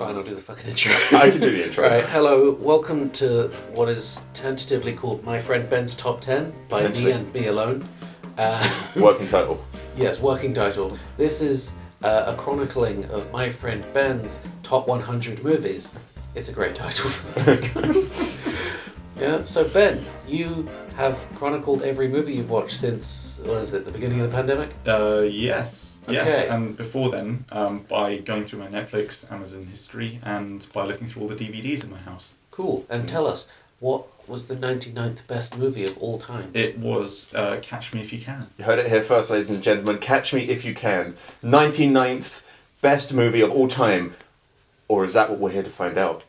Fine, I'll do the fucking intro. I can do the intro. Right, hello, welcome to what is tentatively called My Friend Ben's Top 10 by me and me alone. Working title. Yes, working title. This is a chronicling of my friend Ben's top 100 movies. It's a great title. Yeah, so Ben, you have chronicled every movie you've watched since, what is it, the beginning of the pandemic? Yes. Okay. Yes, and before then, by going through my Netflix, Amazon history, and by looking through all the DVDs in my house. Cool, and tell us, what was the 99th best movie of all time? It was Catch Me If You Can. You heard it here first, ladies and gentlemen. Catch Me If You Can. 99th best movie of all time. Or is that what we're here to find out?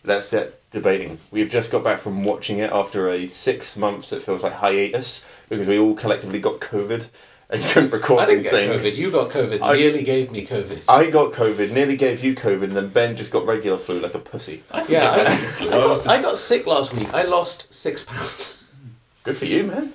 Let's get debating. We've just got back from watching it after a 6 months, it feels like, hiatus, because we all collectively got COVID and couldn't record these things. COVID. You got COVID. Nearly gave me COVID. I got COVID, nearly gave you COVID, and then Ben just got regular flu like a pussy. I got sick last week. I lost 6 pounds. Good for you, man.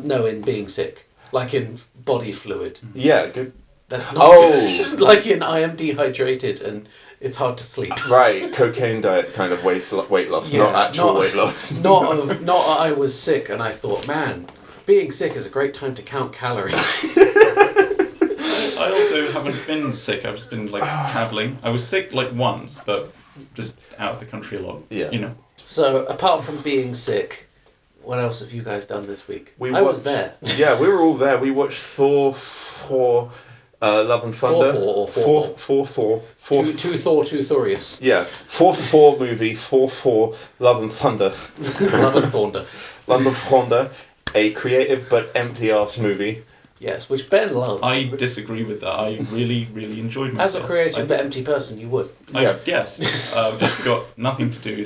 No, in being sick. Like in body fluid. Yeah, good. That's not good. Like in I am dehydrated and it's hard to sleep. Right, cocaine diet kind of weight loss, not actual weight loss. Not I was sick and I thought, man, being sick is a great time to count calories. I also haven't been sick. I've just been travelling. I was sick once, but just out of the country a lot. Yeah. You know. So apart from being sick, what else have you guys done this week? I was there. Yeah, we were all there. We watched Thor 4, Love and Thunder. Thor 4. Two Thor, two Thorius. Yeah, fourth Thor movie, Thor 4, Love and Thunder. Love and Thunder. Love and Thunder, a creative but empty-ass movie. Yes, which Ben loved. I disagree with that. I really, really enjoyed myself. As a creative but empty person, you would. Yes. It's got nothing to do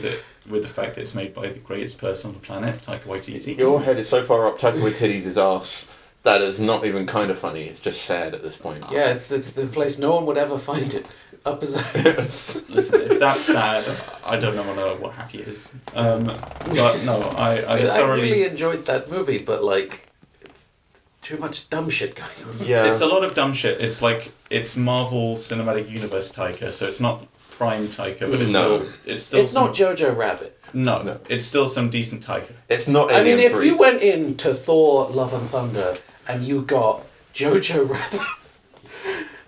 with the fact that it's made by the greatest person on the planet, Taika Waititi. Your head is so far up Taika Waititi's arse that is not even kind of funny. It's just sad at this point. Yeah, it's the place no one would ever find it. Up his ass. Listen, if that's sad, I don't know what happy is. But no, I thoroughly... really enjoyed that movie, but too much dumb shit going on. Yeah. It's a lot of dumb shit. It's Marvel Cinematic Universe Taika, so it's not prime Taika, but it's still It's not Jojo Rabbit. No, it's still some decent Taika. It's not Alien 3. If you went into Thor Love and Thunder and you got Jojo Rabbit,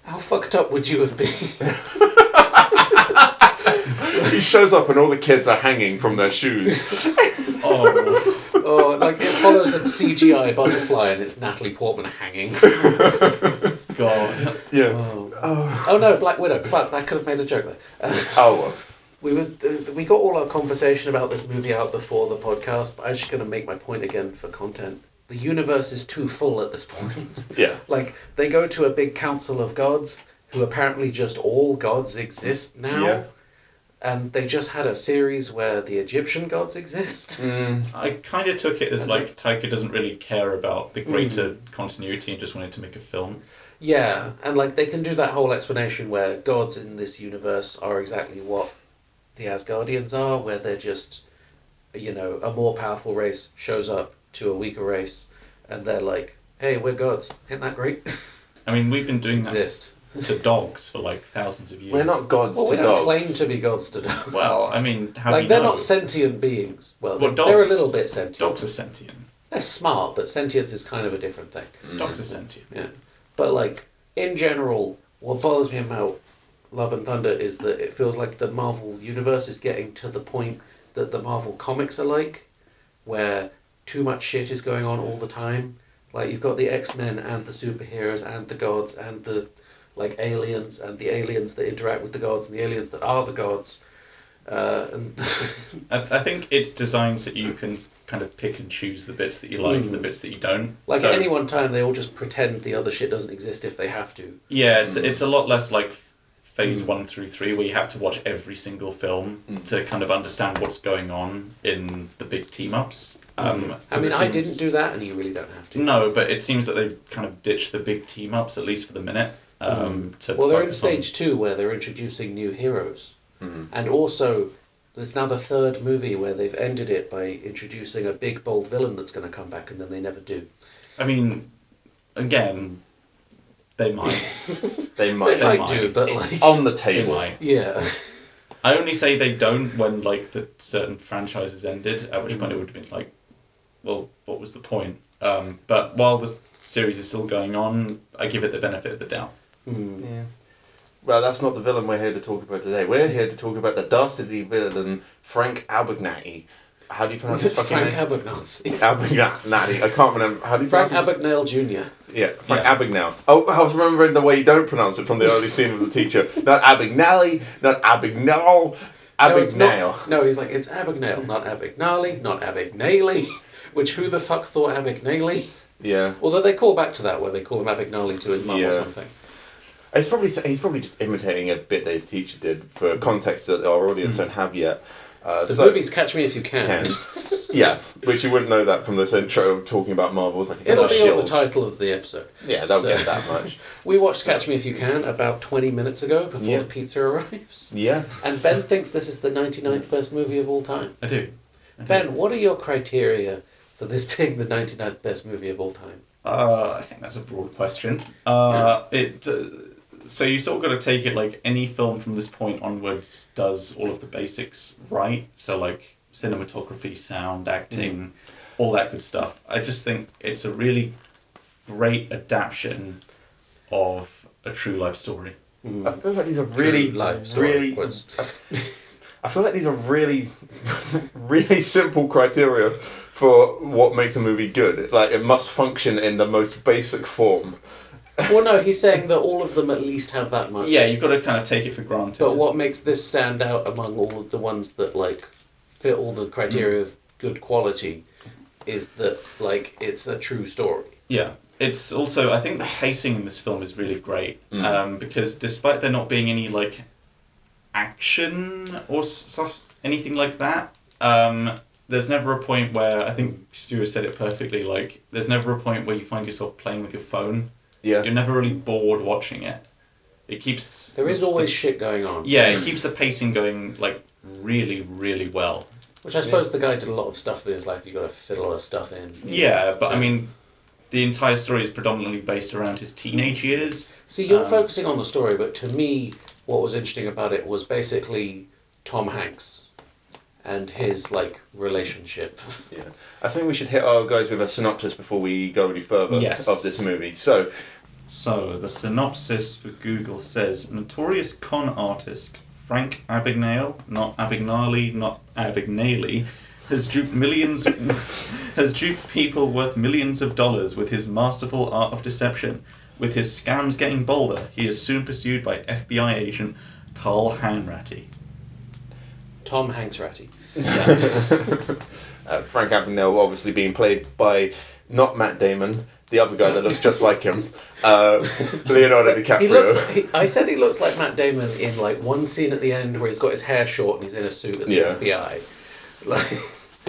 how fucked up would you have been? He shows up and all the kids are hanging from their shoes. Oh, it follows a CGI butterfly and it's Natalie Portman hanging. God. Yeah. Oh no, Black Widow. Fuck, that could have made a joke there. We got all our conversation about this movie out before the podcast, but I'm just going to make my point again for content. The universe is too full at this point. Yeah. They go to a big council of gods, who apparently just all gods exist now. Yeah. And they just had a series where the Egyptian gods exist. I kind of took it as Taika doesn't really care about the greater continuity and just wanted to make a film. Yeah, and they can do that whole explanation where gods in this universe are exactly what the Asgardians are, where they're just, a more powerful race shows up to a weaker race, and they're like, hey, we're gods. Isn't that great? I mean, we've been doing Exist. that to dogs for thousands of years. We're not gods to dogs. We don't claim to be gods to dogs. Well, I mean, how do you they're know? not sentient beings. Well, dogs, they're a little bit sentient. Dogs are sentient. They're smart, but sentience is kind of a different thing. Dogs are sentient. Yeah. But, in general, what bothers me about Love and Thunder is that it feels like the Marvel universe is getting to the point that the Marvel comics are like, where too much shit is going on all the time. You've got the X-Men and the superheroes and the gods and the aliens and the aliens that interact with the gods and the aliens that are the gods. I think it's designed so you can kind of pick and choose the bits that you like and the bits that you don't. At any one time, they all just pretend the other shit doesn't exist if they have to. Yeah, it's a lot less like Phase 1 through 3, where you have to watch every single film to kind of understand what's going on in the big team-ups. I didn't do that, and you really don't have to. No, but it seems that they've kind of ditched the big team-ups, at least for the minute. They're in stage 2, where they're introducing new heroes. And also, there's now the third movie where they've ended it by introducing a big, bold villain that's going to come back, and then they never do. I mean, again, They might. They might. They might might. do, but like, On the They table. might. yeah. I only say they don't when like the certain franchises ended, at which point it would have been like, well, what was the point? But while the series is still going on, I give it the benefit of the doubt. Yeah. Well, that's not the villain we're here to talk about today. We're here to talk about the dastardly villain, Frank Abagnale. How do you pronounce his fucking Frank name? Abagnale. Abagnale. I can't remember. How do you Frank pronounce Abagnale Jr. Yeah, Frank Yeah. Abagnale. Oh, I was remembering the way you don't pronounce it from the early scene with the teacher. Not Abagnale, not Abagnale, No, it's Abagnale. not. No, he's like, it's Abagnale, not Abagnale, not Abagnale. Which, who the fuck thought Abagnale? Yeah. Although they call back to that where they call him Abagnale to his mum Yeah. or something. He's probably just imitating a bit that his teacher did for context that our audience don't have yet. The So movie's Catch Me If You Can. yeah, which you wouldn't know that from this intro talking about Marvels. Like It'll be on the shills. title of the episode. Yeah, they'll So- get that much. We watched So- Catch Me If You Can about 20 minutes ago before Yeah. the pizza arrives. Yeah. And Ben thinks this is the 99th best movie of all time. I do. Ben, what are your criteria for this being the 99th best movie of all time? I think that's a broad question. So you sort of got to take it like any film from this point onwards does all of the basics right. So like cinematography, sound, acting, all that good stuff. I just think it's a really great adaptation of a true life story. I feel like these are really, True life story, really. quotes. I feel like these are really, really simple criteria for what makes a movie good. Like it must function in the most basic form. Well, no, he's saying that all of them at least have that much. Yeah, you've got to kind of take it for granted. But what makes this stand out among all of the ones that like fit all the criteria of good quality is that like it's a true story. Yeah, it's also I think the pacing in this film is really great because despite there not being any like action or stuff, anything like that, there's never a point where I think Stu has said it perfectly. Like, there's never a point where you find yourself playing with your phone. Yeah. You're never really bored watching it. It keeps There is always shit going on. yeah, it keeps the pacing going like really, really well. Which I suppose the guy did a lot of stuff in his life. You got to fit a lot of stuff in. Yeah, but I mean, the entire story is predominantly based around his teenage years. See, you're focusing on the story, but to me, what was interesting about it was basically Tom Hanks and his like relationship. Yeah, I think we should hit our guys with a synopsis before we go any further Yes. of this movie. So, The synopsis for Google says notorious con artist Frank Abagnale, not Abagnale, not Abagnale, has duped people worth millions of dollars with his masterful art of deception. With his scams getting bolder, he is soon pursued by FBI agent Carl Hanratty. Tom Hanks Ratty. Frank Abagnale obviously being played by not Matt Damon, the other guy that looks just like him, Leonardo DiCaprio. He looks. I said he looks like Matt Damon in like one scene at the end where he's got his hair short and he's in a suit at the Yeah. FBI. Like,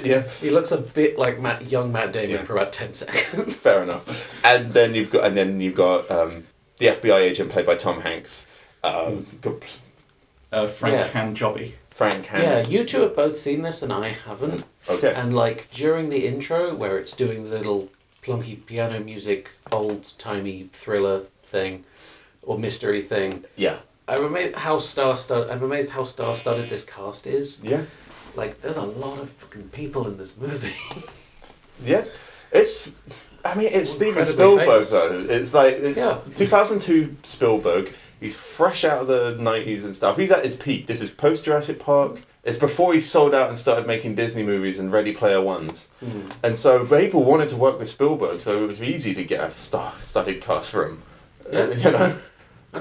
Yeah, he looks a bit like young Matt Damon for about 10 seconds. fair enough. And then you've got the FBI agent played by Tom Hanks. Frank Yeah. Handjobby. Frank Hanks. Yeah, you two have both seen this and I haven't. Okay. And like during the intro where it's doing the little plunky piano music, old timey thriller thing or mystery thing. Yeah. I'm amazed how star-studded this cast is. Yeah. Like, there's a lot of fucking people in this movie. Yeah. It's Steven Incredibly Spielberg famous. though. It's like Yeah. 2002 Spielberg. He's fresh out of the 90s and stuff. He's at his peak. This is post Jurassic Park. It's before he sold out and started making Disney movies and Ready Player Ones. And so people wanted to work with Spielberg, so it was easy to get a studied cast for him. Yeah. You know? I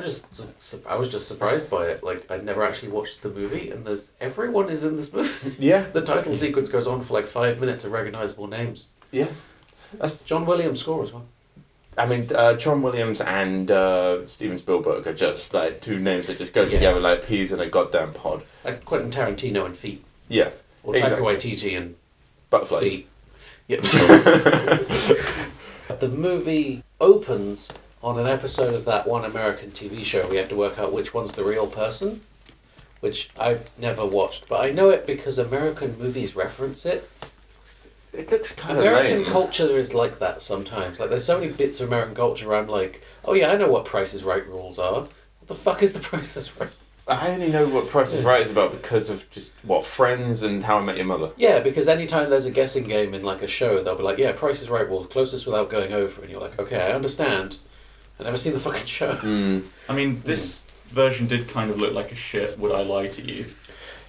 was just surprised by it. Like, I'd never actually watched the movie, and everyone is in this movie. Yeah. The title sequence goes on for like 5 minutes of recognizable names. Yeah. John Williams' score as well. I mean, John Williams and Steven Spielberg are just like two names that just go together like peas in a goddamn pod. Like Quentin Tarantino and Feet. Yeah. Or Taika Waititi and Butterflies. Feet. Yep. The movie opens on an episode of that one American TV show. We have to work out which one's the real person, which I've never watched, but I know it because American movies reference it. It looks kind of American lame. culture is like that sometimes. Like, there's so many bits of American culture where I'm like, oh yeah, I know what Price is Right rules are. What the fuck is the Price is Right? I only know what Price is Right is about because of just, Friends and How I Met Your Mother. Yeah, because anytime there's a guessing game in like a show, they'll be like, yeah, Price is Right rules, closest without going over. And you're like, okay, I understand. I've never seen the fucking show. I mean, this version did kind of look like a shit. Would I lie to you?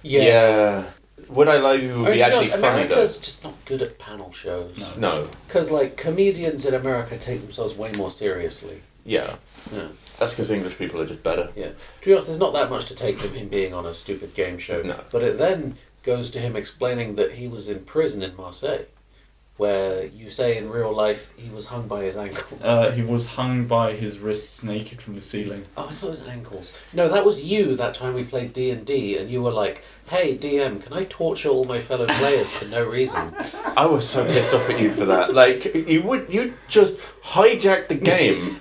Yeah. Would I Lie to You would be actually funny, though. America's just not good at panel shows. No. Because, like, comedians in America take themselves way more seriously. Yeah. Yeah. That's because English people are just better. Yeah. To be honest, there's not that much to take from him being on a stupid game show. No. But it then goes to him explaining that he was in prison in Marseille, where you say in real life he was hung by his ankles. He was hung by his wrists naked from the ceiling. Oh, I thought it was ankles. No, that was you that time we played D&D, and you were like, hey, DM, can I torture all my fellow players for no reason? I was so pissed off at you for that. Like, you just hijacked the game.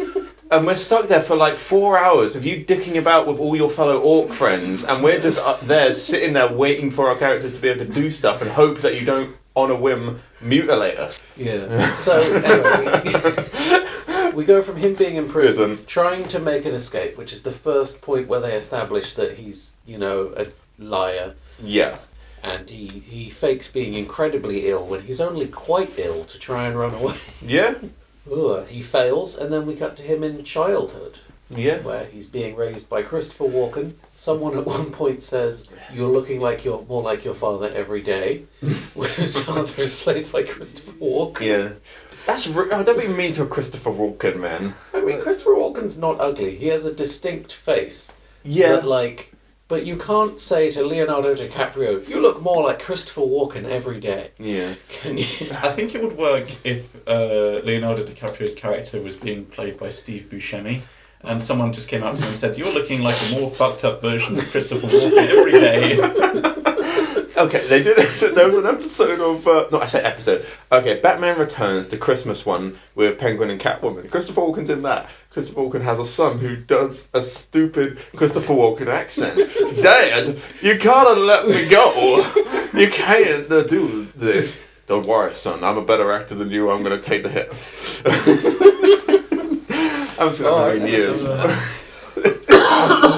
And we're stuck there for like 4 hours of you dicking about with all your fellow orc friends, and we're just up there sitting there waiting for our characters to be able to do stuff and hope that you don't, on a whim, mutilate us. Yeah. So, anyway, we go from him being in prison, trying to make an escape, which is the first point where they establish that he's, a liar. Yeah. And he fakes being incredibly ill when he's only quite ill to try and run away. Yeah? Ugh, he fails, and then we cut to him in childhood, Yeah. where he's being raised by Christopher Walken. Someone at one point says, "You're looking like you're more like your father every day," whose father is played by Christopher Walken. Yeah. I don't even mean to a Christopher Walken, man. I mean, Christopher Walken's not ugly. He has a distinct face. Yeah. But you can't say to Leonardo DiCaprio, "You look more like Christopher Walken every day." Yeah. Can you? I think it would work if Leonardo DiCaprio's character was being played by Steve Buscemi, and someone just came up to him and said, "You're looking like a more fucked up version of Christopher Walken every day." Okay, they did. There was an episode of no, I say episode. Okay, Batman Returns, the Christmas one with Penguin and Catwoman. Christopher Walken's in that. Christopher Walken has a son who does a stupid Christopher Walken accent. Dad, you can't let me go. You can't do this. Don't worry, son. I'm a better actor than you. I'm going to take the hit. I'm just going to be years.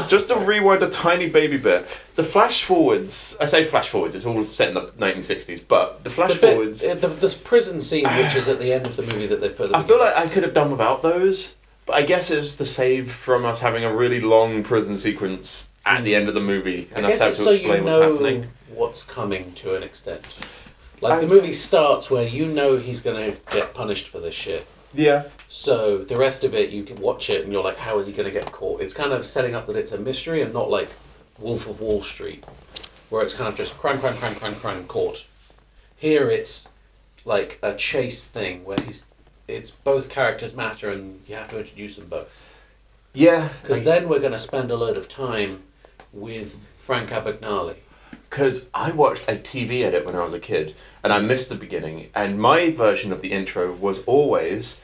Just to rewind a tiny baby bit, the flash forwards, I say flash forwards, it's all set in the 1960s, but the flash forwards... The prison scene, which is at the end of the movie that they've put at the I feel like I could have done without those, but I guess it was to save from us having a really long prison sequence at the end of the movie, and us have to explain what's happening. What's coming to an extent. Like, the movie starts where you know he's going to get punished for this shit. Yeah. So the rest of it, you can watch it and you're like, how is he going to get caught? It's kind of setting up that it's a mystery and not like Wolf of Wall Street, where it's kind of just crime, caught. Here it's like a chase thing where it's both characters matter and you have to introduce them both. Yeah. Because then we're going to spend a load of time with Frank Abagnale. Because I watched a TV edit when I was a kid, and I missed the beginning, and my version of the intro was always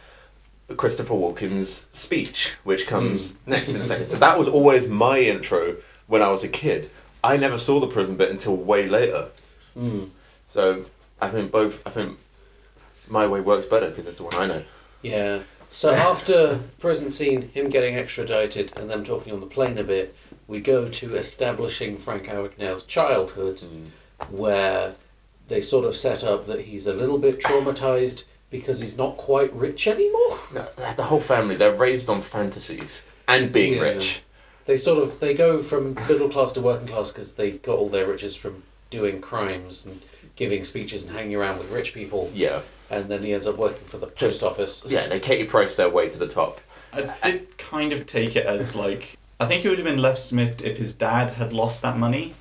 Christopher Walken's speech, which comes next in a second. So that was always my intro when I was a kid. I never saw the prison bit until way later. So I think my way works better because it's the one I know. Yeah. So after prison scene, him getting extradited, and them talking on the plane a bit, we go to establishing Frank Abagnale's childhood, where they sort of set up that he's a little bit traumatized because he's not quite rich anymore. No, the whole family, they're raised on fantasies and being rich. They go from middle class to working class because they got all their riches from doing crimes and giving speeches and hanging around with rich people. Yeah. And then he ends up working for the post office. Yeah, they Katie Price their way to the top. I did kind of take it as like, I think he would have been less miffed if his dad had lost that money,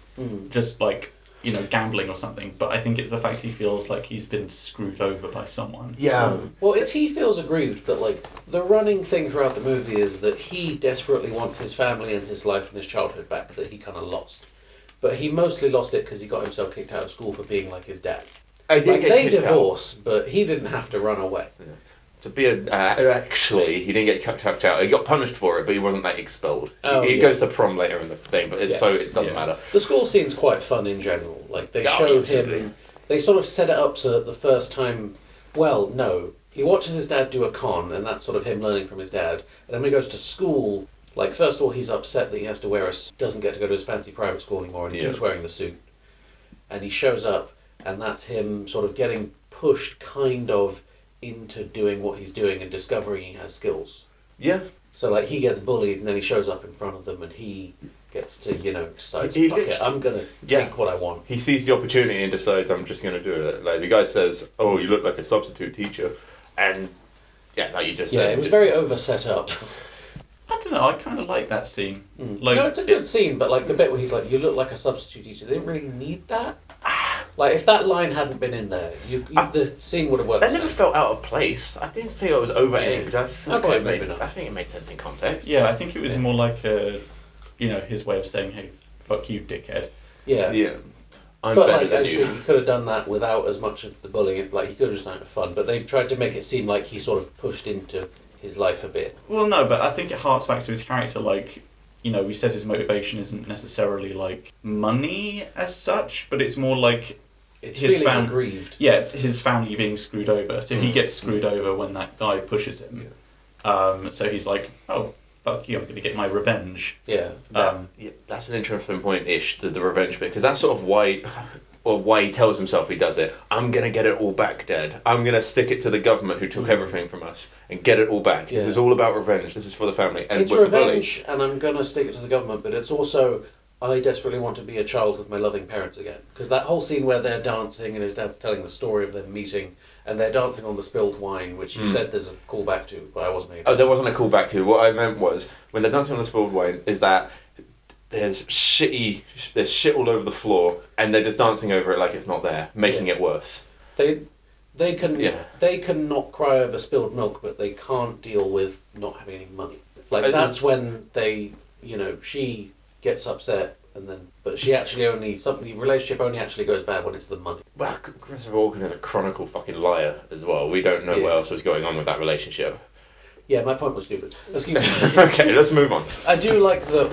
just like, gambling or something. But I think it's the fact he feels like he's been screwed over by someone. Yeah. Well, he feels aggrieved, but like the running thing throughout the movie is that he desperately wants his family and his life and his childhood back that he kind of lost. But he mostly lost it because he got himself kicked out of school for being like his dad. They divorce, but he didn't have to run away. Yeah. To be actually, he didn't get kicked out. He got punished for it, but he wasn't like expelled. He goes to prom later in the thing, but it doesn't matter. The school scene's quite fun in general. Like they show him they sort of set it up so that the first time, well, no, he watches his dad do a con, and that's sort of him learning from his dad. And then when he goes to school, like first of all, he's upset that he has to doesn't get to go to his fancy private school anymore, and he keeps wearing the suit. And he shows up, and that's him sort of getting pushed kind of into doing what he's doing and discovering he has skills. Yeah. So like he gets bullied, and then he shows up in front of them, and he gets to decides, He fuck it, I'm gonna take what I want. He sees the opportunity and decides, I'm just gonna do it. Like the guy says, "Oh, you look like a substitute teacher," and like you just said, it was very over set up. I don't know. I kind of like that scene. Like, no, it's a good scene, but like the bit where he's like, "You look like a substitute teacher," they didn't really need that. Like if that line hadn't been in there, the scene would have worked. That never felt out of place. I didn't think it was over egged. I think it made sense in context. Yeah, I think it was more like his way of saying, "Hey, fuck you, dickhead." Yeah. Yeah. I'm but better like, than actually, you. you could have done that without as much of the bullying. Like he could have just done it for fun, but they tried to make it seem like he sort of pushed into his life a bit. Well, no, but I think it harks back to his character. Like, we said his motivation isn't necessarily like money as such, but it's more like it's feeling aggrieved. Yeah, it's his family being screwed over. So he gets screwed over when that guy pushes him. Yeah. So he's like, "Oh, fuck you! I'm going to get my revenge." Yeah. That's an interesting point-ish, the revenge bit, because that's sort of why he tells himself he does it. I'm going to get it all back, Dad. I'm going to stick it to the government who took everything from us and get it all back. This is all about revenge. This is for the family. And it's revenge, and I'm going to stick it to the government, but it's also, I desperately want to be a child with my loving parents again. Because that whole scene where they're dancing and his dad's telling the story of them meeting, and they're dancing on the spilled wine, which you said there's a callback to, but I wasn't able to. Oh, there wasn't a callback to. What I meant was, when they're dancing on the spilled wine, is that there's shit all over the floor, and they're just dancing over it like it's not there, making it worse. They can not cry over spilled milk, but they can't deal with not having any money. Like that's when she gets upset, but she actually the relationship only actually goes bad when it's the money. Well, Christopher Walken is a chronicle fucking liar as well. We don't know what else was going on with that relationship. Yeah, my point was stupid. Let's keep Okay, let's move on. I do like that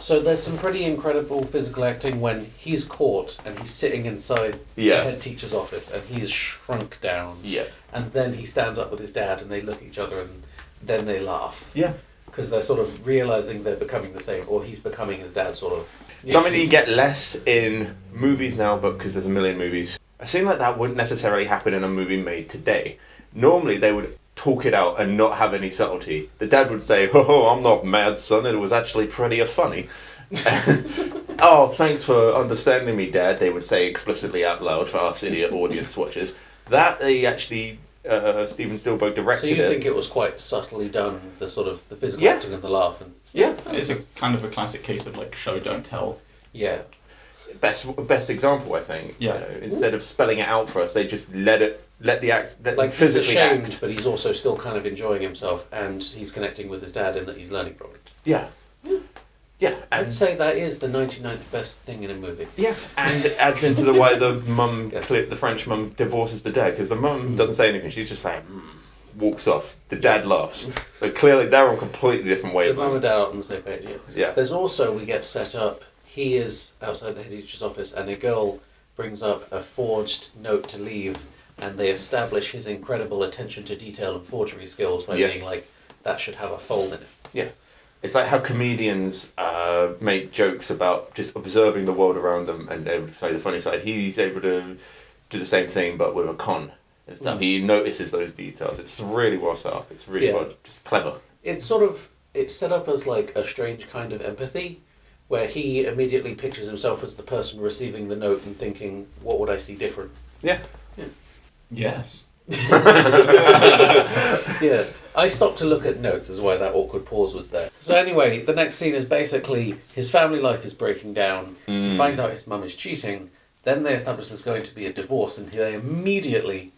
so there's some pretty incredible physical acting when he's caught and he's sitting inside the head teacher's office and he's shrunk down. Yeah. And then he stands up with his dad and they look at each other and then they laugh. Yeah. Because they're sort of realising they're becoming the same, or he's becoming his dad, sort of. Something that you get less in movies now, but because there's a million movies. It seems like that wouldn't necessarily happen in a movie made today. Normally they would talk it out and not have any subtlety. The dad would say, "Oh, I'm not mad, son. It was actually pretty funny." "Oh, thanks for understanding me, Dad," they would say explicitly out loud for us idiot audience watchers. That they actually, Steven Spielberg directed it. So you think it was quite subtly done, the sort of the physical acting and the laugh? It's a kind of a classic case of like show don't tell. Yeah. Best example, I think. Yeah. Instead of spelling it out for us, they just let Like physically he's ashamed, act. but he's also still kind of enjoying himself, and he's connecting with his dad in that he's learning from it. Yeah. Yeah. I'd say that is the 99th best thing in a movie. Yeah, and it adds into why the mum, the French mum, divorces the dad, because the mum doesn't say anything. She's just like, walks off. The dad laughs. So clearly they're on completely different wavelengths. The mum and dad are on the same page, Yeah. There's also, we get set up, he is outside the head teacher's office, and a girl brings up a forged note to leave, and they establish his incredible attention to detail and forgery skills by being like, that should have a fold in it. Yeah. It's like how comedians make jokes about just observing the world around them and able to say the funny side. He's able to do the same thing, but with a con and stuff. He notices those details. It's really well set up. It's really well, just clever. It's set up as like a strange kind of empathy, where he immediately pictures himself as the person receiving the note and thinking, what would I see different? Yeah. Yes. Yeah, I stopped to look at notes, is why that awkward pause was there. So anyway, the next scene is basically his family life is breaking down. He finds out his mum is cheating. Then they establish there's going to be a divorce, and they immediately,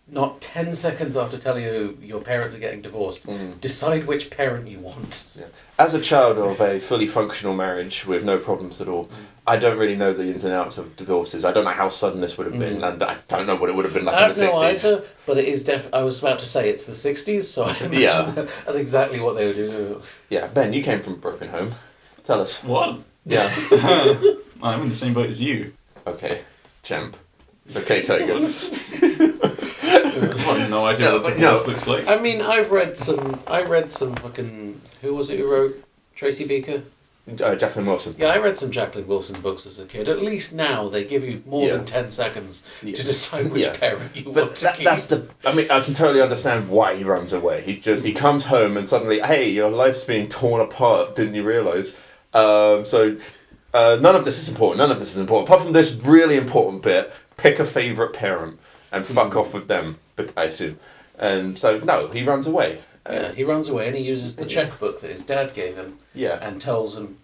not 10 seconds after telling you your parents are getting divorced, decide which parent you want. Yeah. As a child of a fully functional marriage with no problems at all, I don't really know the ins and outs of divorces. I don't know how sudden this would have been, and I don't know what it would have been like in the 60s. I don't know either, but it is I was about to say it's the 60s, so I imagine that's exactly what they would do. Yeah, Ben, you came from a broken home. Tell us. What? Yeah. I'm in the same boat as you. Okay, champ. It's okay, Tiger. I've got no idea No, what but divorce no. looks like. I mean, I read some fucking. Who was it who wrote Tracy Beaker? Jacqueline Wilson. Yeah, I read some Jacqueline Wilson books as a kid. At least now they give you more Yeah. than 10 seconds Yeah. to decide which Yeah. parent you But want to keep. that's the. I mean, I can totally understand why he runs away. He comes home and suddenly, hey, your life's being torn apart. Didn't you realise? So none of this is important. None of this is important. Apart from this really important bit, pick a favourite parent and fuck off with them. But I assume. And so no, he runs away. Yeah, he runs away and he uses the checkbook that his dad gave him Yeah. and tells him,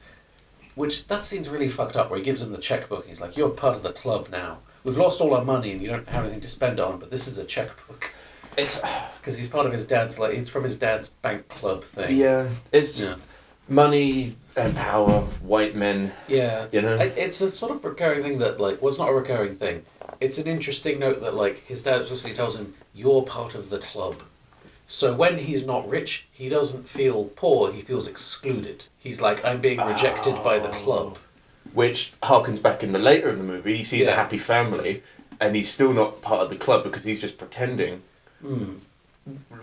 which that scene's really fucked up, where he gives him the checkbook. He's like, "You're part of the club now. We've lost all our money and you don't have anything to spend on, but this is a checkbook." It's Because he's part of his dad's, like, it's from his dad's bank club thing. yeah. It's just Yeah. money and power, white men. Yeah. You know? It's a sort of recurring thing that, like, well, it's not a recurring thing. It's an interesting note that, like, his dad obviously tells him, "You're part of the club." So when he's not rich, he doesn't feel poor, he feels excluded. He's like, "I'm being rejected by the club." Which harkens back in the later in the movie. You see the Yeah. happy family, and he's still not part of the club because he's just pretending.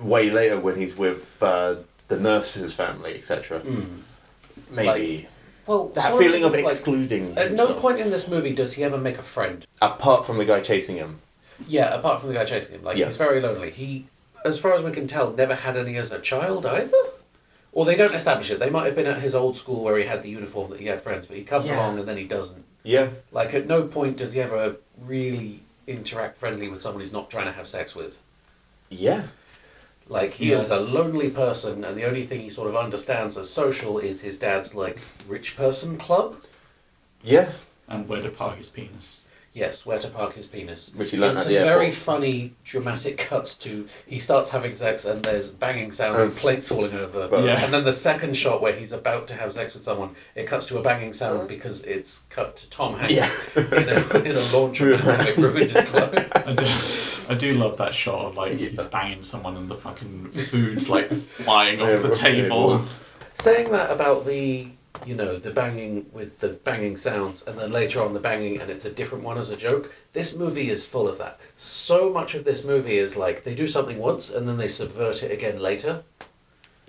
Way later, when he's with the nurse's family, etc. Maybe Well, that sort feeling of it's like, excluding. at no himself. point in this movie does he ever make a friend. Apart from the guy chasing him. Yeah, apart from the guy chasing him. Like, Yeah. he's very lonely. He, as far as we can tell, never had any as a child either. Or they don't establish it. They might have been at his old school where he had the uniform that he had friends, but he comes Yeah. along and then he doesn't. Yeah. Like, at no point does he ever really interact friendly with someone he's not trying to have sex with. Yeah. Like, he Yeah. is a lonely person, and the only thing he sort of understands as social is his dad's, like, rich person club. Yeah. And where to park his penis. Yes, where to park his penis. Which he learnt In at some the very airport. funny, dramatic cuts to he starts having sex and there's banging sounds and plates falling over. Yeah. And then the second shot where he's about to have sex with someone, it cuts to a banging sound because it's cut to Tom Hanks Yeah. in a laundromat having ruined his clothes. I do love that shot of, like, he's banging someone and the fucking food's, like, flying off the table. Saying that about the banging with the banging sounds, and then later on the banging, and it's a different one as a joke. This movie is full of that. So much of this movie is like they do something once and then they subvert it again later.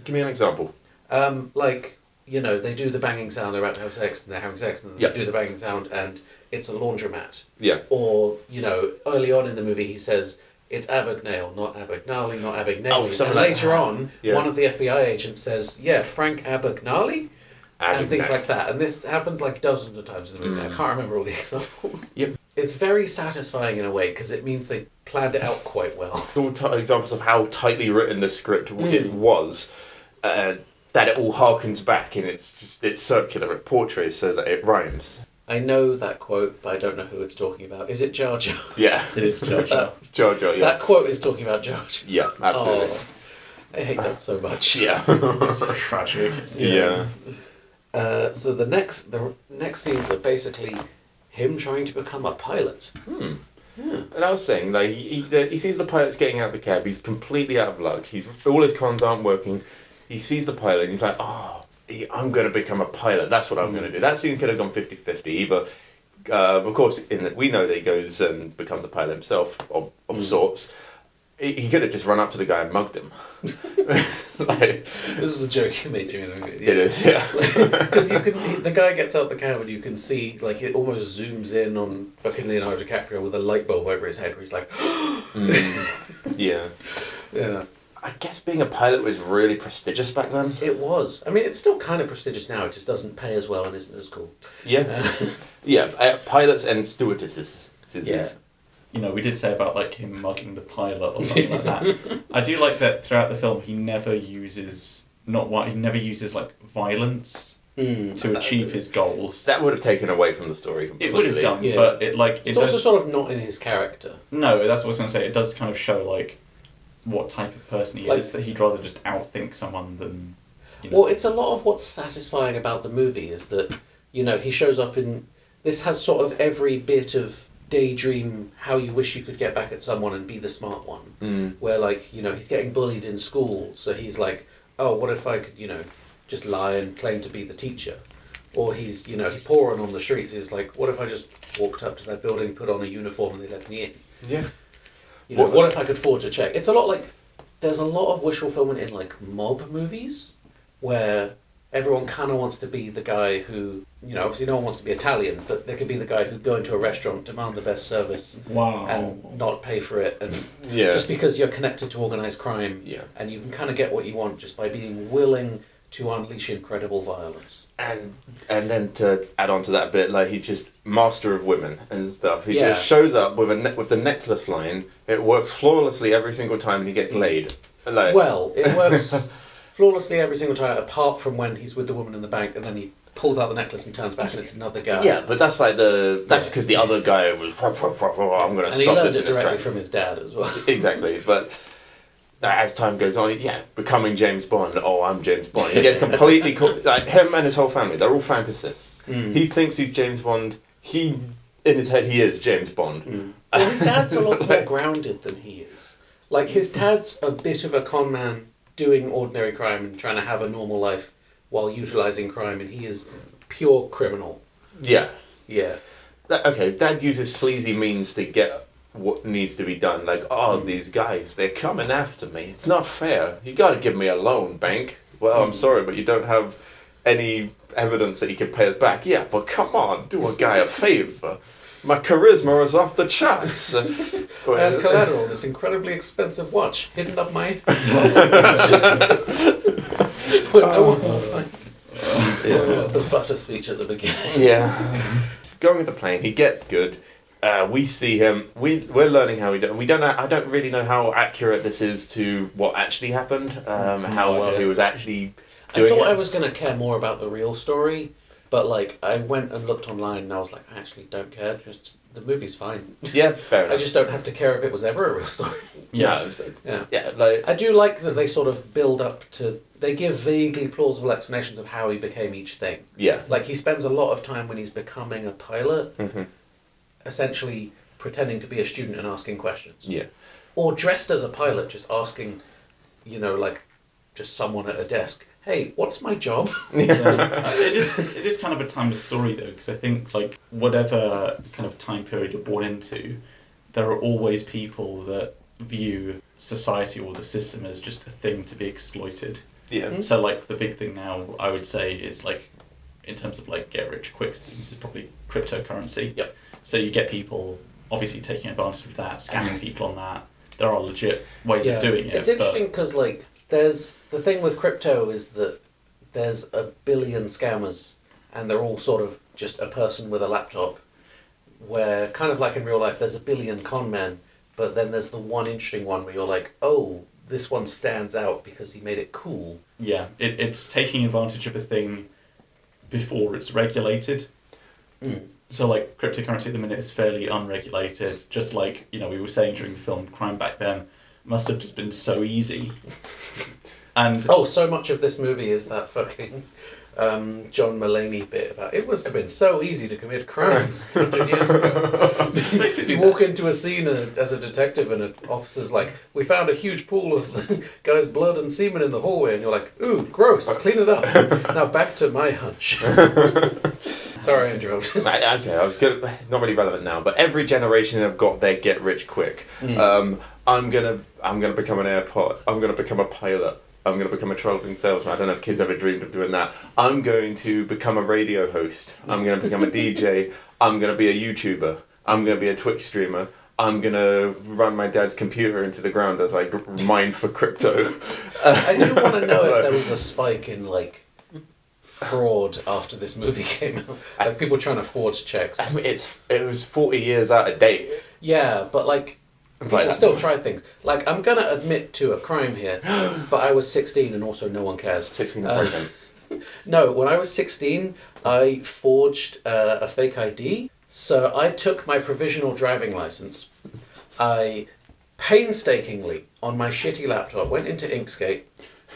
Give me an example. They do the banging sound, they're about to have sex, and they're having sex, and then Yeah. they do the banging sound, and it's a laundromat. Yeah. Or, early on in the movie he says, it's Abagnale, not Abagnale, not Abagnale. Oh, and something like later that. on, Yeah. one of the FBI agents says, yeah, Frank Abagnale? And things like that. And this happens like dozens of times in the movie. I can't remember all the examples. Yep. It's very satisfying in a way because it means they planned it out quite well. All examples of how tightly written the script it was, that it all harkens back and it's circular. It portrays so that it rhymes. I know that quote, but I don't know who it's talking about. Is it Jar Jar? Yeah. It is Jar Jar. Jar Jar. Yeah. That quote is talking about Jar Jar. Yeah. Absolutely. Oh, I hate that so much. Yeah. It's tragic. Yeah. So the next scenes are basically him trying to become a pilot. And I was saying, like, he sees the pilot's getting out of the cab. He's completely out of luck. All his cons aren't working. He sees the pilot and he's like, I'm going to become a pilot. That's what I'm going to do. That scene could have gone 50-50. Either, of course, we know that he goes and becomes a pilot himself, of sorts. He could have just run up to the guy and mugged him. This was a joke you made during the movie. It is, yeah. Because the guy gets out the cab and you can see, like, it almost zooms in on fucking Leonardo DiCaprio with a light bulb over his head where he's like, Yeah. yeah. I guess being a pilot was really prestigious back then. It was. I mean, it's still kind of prestigious now. It just doesn't pay as well and isn't as cool. Yeah. Yeah, pilots and stewardesses. Yeah. We did say about, like, him mugging the pilot or something like that. I do like that throughout the film he never uses like violence to achieve his goals. That would have taken away from the story completely. It would have done, Yeah. but It's also sort of not in his character. No, that's what I was going to say. It does kind of show, like, what type of person he Like- is, that he'd rather just outthink someone than... Well, it's a lot of what's satisfying about the movie is that, he shows up in... This has sort of every bit of daydream how you wish you could get back at someone and be the smart one. Where, like, he's getting bullied in school, so he's like, oh, what if I could, just lie and claim to be the teacher? or he's pouring on the streets. He's like, what if I just walked up to that building, put on a uniform, and they let me in? Yeah. What if I could forge a check? It's a lot like there's a lot of wish fulfillment in like mob movies where everyone kind of wants to be the guy who, obviously no one wants to be Italian, but they could be the guy who go into a restaurant, demand the best service, and not pay for it, and just because you're connected to organized crime, and you can kind of get what you want just by being willing to unleash incredible violence. And then to add on to that bit, like he's just master of women and stuff. He just shows up with the necklace line. It works flawlessly every single time, and he gets laid. Like, well, it works flawlessly every single time, apart from when he's with the woman in the bank, and then he pulls out the necklace and turns back, and it's another guy. Yeah, but that's because the other guy was. I'm going to stop this in his tracks. And he learned it directly from his dad as well. Exactly, but. As time goes on, becoming James Bond. Oh, I'm James Bond. He gets completely like him and his whole family. They're all fantasists. He thinks he's James Bond. In his head, he is James Bond. Well, his dad's a lot more grounded than he is. Like his dad's a bit of a con man doing ordinary crime and trying to have a normal life while utilizing crime, and he is pure criminal. Yeah. Yeah. Okay, his dad uses sleazy means to get what needs to be done. Like, these guys, they're coming after me. It's not fair. You got to give me a loan, bank. Well, I'm sorry, but you don't have any evidence that you can pay us back. Yeah, but come on, do a guy a favour. My charisma is off the charts. As collateral, this incredibly expensive watch hidden up my where no one will find the butter speech at the beginning. Yeah. Going with the plane, he gets good. We see him. We're learning how he did. We don't know. I don't really know how accurate this is to what actually happened. How well he was actually doing. I thought it. I was going to care more about the real story, but like I went and looked online, and I was like, I actually don't care. Just the movie's fine. Yeah, fair enough. I just don't have to care if it was ever a real story. Yeah. Yeah. Like I do like that they sort of build up to. They give vaguely plausible explanations of how he became each thing. Yeah. Like he spends a lot of time when he's becoming a pilot. Essentially pretending to be a student and asking questions. Yeah. Or dressed as a pilot, just asking, like just someone at a desk, hey, what's my job? Yeah. It is kind of a timeless story though, because I think like whatever kind of time period you're born into, there are always people that view society or the system as just a thing to be exploited. Yeah. So like the big thing now, I would say, is like in terms of like get rich quick schemes, is probably cryptocurrency. Yep. So you get people obviously taking advantage of that, scamming people on that. There are legit ways of doing it. It's interesting because like there's the thing with crypto is that there's a billion scammers and they're all sort of just a person with a laptop, where kind of like in real life there's a billion con men, but then there's the one interesting one where you're like, oh, this one stands out because he made it cool. Yeah, it's taking advantage of a thing before it's regulated. So like cryptocurrency at the minute is fairly unregulated, just like, we were saying during the film, crime back then must have just been so easy. And so much of this movie is that fucking John Mulaney bit about it must have been so easy to commit crimes 100 years ago. You walk into a scene as a detective and an officer's like, we found a huge pool of the guy's blood and semen in the hallway, and you're like, ooh, gross, clean it up. Now back to my hunch. Sorry, I interrupted. Okay, I was good. It's not really relevant now, but every generation have got their get rich quick. I'm gonna become an airport. I'm gonna become a pilot. I'm going to become a traveling salesman. I don't know if kids ever dreamed of doing that. I'm going to become a radio host. I'm going to become a DJ. I'm going to be a YouTuber. I'm going to be a Twitch streamer. I'm going to run my dad's computer into the ground as I mine for crypto. I do want to know if there was a spike in, like, fraud after this movie came out. Like, people trying to forge checks. I mean, it was 40 years out of date. Yeah, but, like... People still try things. Like, I'm going to admit to a crime here, but I was 16 and also no one cares. 16 and pregnant. No, when I was 16, I forged a fake ID. So I took my provisional driving license. I painstakingly, on my shitty laptop, went into Inkscape,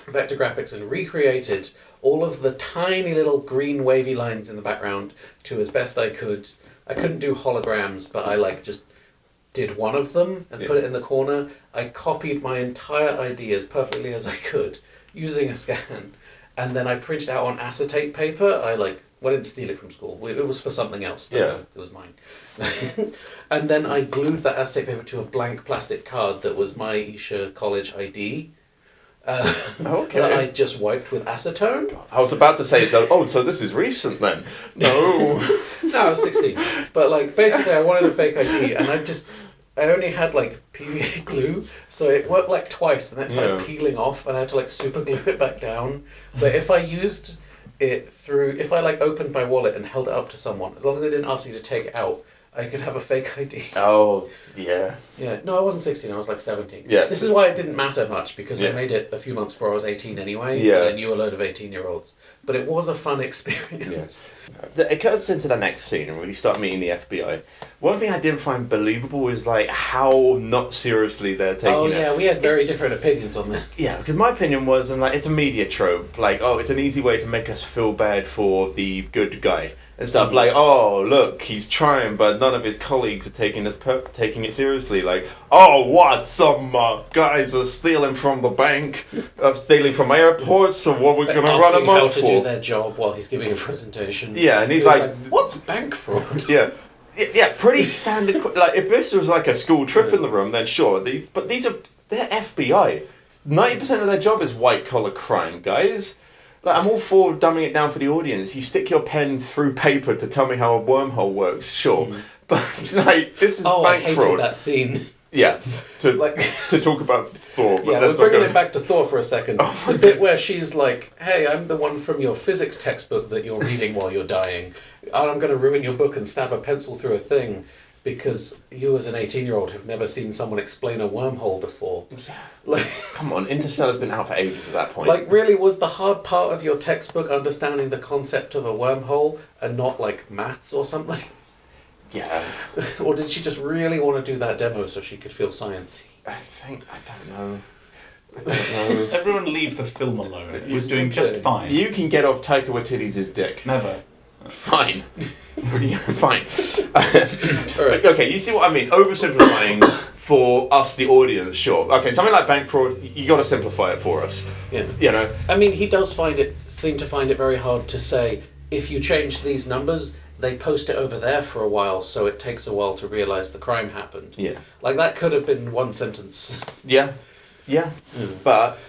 Vector Graphics, and recreated all of the tiny little green wavy lines in the background to as best I could. I couldn't do holograms, but I, just... did one of them and put it in the corner. I copied my entire ID as perfectly as I could using a scan, and then I printed out on acetate paper. I Well, I didn't steal it from school. It was for something else, but Yeah. it was mine. And then I glued that acetate paper to a blank plastic card that was my Isha college ID. Okay. That I just wiped with acetone. I was about to say, though, oh, so this is recent then. No. No, I was 16. But like basically I wanted a fake ID and I only had like PVA glue, so it worked like twice and then it started peeling off and I had to like super glue it back down. But if I used it if I like opened my wallet and held it up to someone, as long as they didn't ask me to take it out, I could have a fake ID. Oh, yeah. Yeah, no, I wasn't 16, I was like 17. Yeah, This is why it didn't matter much, because I Yeah. made it a few months before I was 18 anyway, Yeah. and I knew a load of 18-year-olds. But it was a fun experience. Yes. It cuts into the next scene and we start meeting the FBI. One thing I didn't find believable is like how not seriously they're taking Oh it. yeah, we had very different opinions on this. Yeah, because my opinion was, I'm like, it's a media trope. Like, oh, it's an easy way to make us feel bad for the good guy and stuff. Mhm. Like, oh, look, he's trying, but none of his colleagues are taking it seriously. Like, oh, what? Some guys are stealing from the bank, stealing from airports. So what we're gonna run Asking them how up to for? do their job while he's giving a presentation. Yeah, and he's He was like, "What's bank fraud?" yeah. Yeah, pretty standard. Like, if this was like a school trip in the room, then sure. They're FBI. 90% of their job is white collar crime, guys. Like, I'm all for dumbing it down for the audience. You stick your pen through paper to tell me how a wormhole works, sure. But like, this is Oh, I bank hated fraud. that scene. Yeah, to Like- to talk about Thor. But Yeah, let's we're not bringing go. it back to Thor for a second. Oh my The bit where she's like, "Hey, I'm the one from your physics textbook that you're reading while you're dying. And I'm going to ruin your book and stab a pencil through a thing because you, as an 18-year-old, have never seen someone explain a wormhole before." Like, Come on, Interstellar's been out for ages at that point. like, really, was the hard part of your textbook understanding the concept of a wormhole and not like maths or something? yeah, Or did she just really want to do that demo so she could feel sciencey? I don't know. I don't know. Everyone leave the film alone. It was doing just Okay. fine. You can get off Taika Waititi's dick. Never. Fine. Fine. Alright. Okay, you see what I mean? Oversimplifying for us, the audience, sure. Okay, something like bank fraud, you got to simplify it for us. Yeah. You know? I mean, he does seem to find it very hard to say, if you change these numbers, they post it over there for a while, so it takes a while to realise the crime happened. Yeah. Like, that could have been one sentence. Yeah. Yeah. But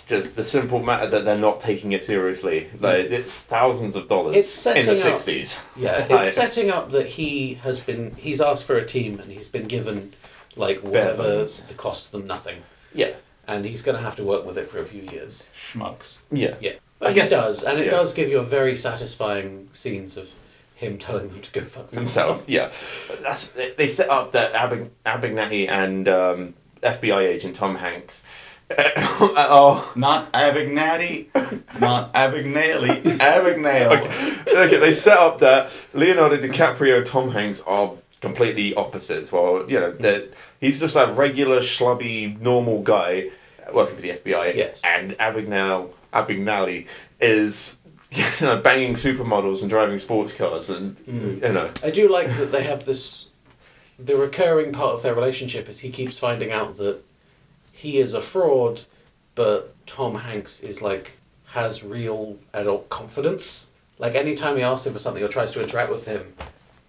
just the simple matter that they're not taking it seriously. Like, it's thousands of dollars It's setting in the up- 60s. Yeah, Like, it's setting up that he's asked for a team and he's been given, like, whatever bones. that costs them nothing. Yeah. And he's going to have to work with it for a few years. Schmucks. Yeah. Yeah. I But guess- he does, and it yeah. does give you a very satisfying scenes of him telling them to go fuck Themselves, yeah. They set up that Abignati and FBI agent Tom Hanks. Oh, Not Abignati, not Abignale, Abignale. okay. They set up that Leonardo DiCaprio and Tom Hanks are completely opposites. Well, you know that he's just a regular schlubby normal guy working for the FBI. Yes. And Abignale is banging supermodels and driving sports cars and you know. I do like that they have this. The recurring part of their relationship is he keeps finding out that he is a fraud, but Tom Hanks is like has real adult confidence. Like anytime he asks him for something or tries to interact with him,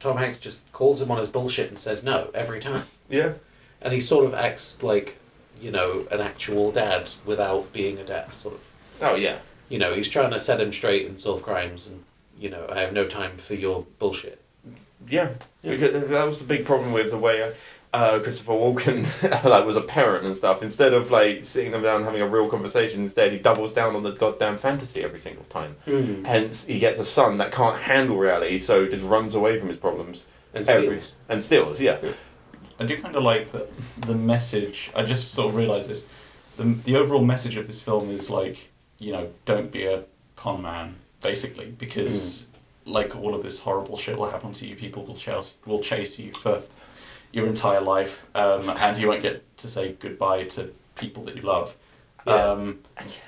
Tom Hanks just calls him on his bullshit and says no every time. Yeah. And he sort of acts like, you know, an actual dad without being a dad, sort of. Oh yeah. You know, he's trying to set him straight and solve crimes, and, you know, I have no time for your bullshit. Yeah, because that was the big problem with the way Christopher Walken like was a parent and stuff. Instead of like sitting them down and having a real conversation, instead he doubles down on the goddamn fantasy every single time. Hence, he gets a son that can't handle reality, so just runs away from his problems And steals. and steals. Yeah, I do kind of like that the message. I just sort of realised this. The overall message of this film is like, you know, don't be a con man, basically, because like all of this horrible shit will happen to you. People will chase you for your entire life, and you won't get to say goodbye to people that you love. Yeah.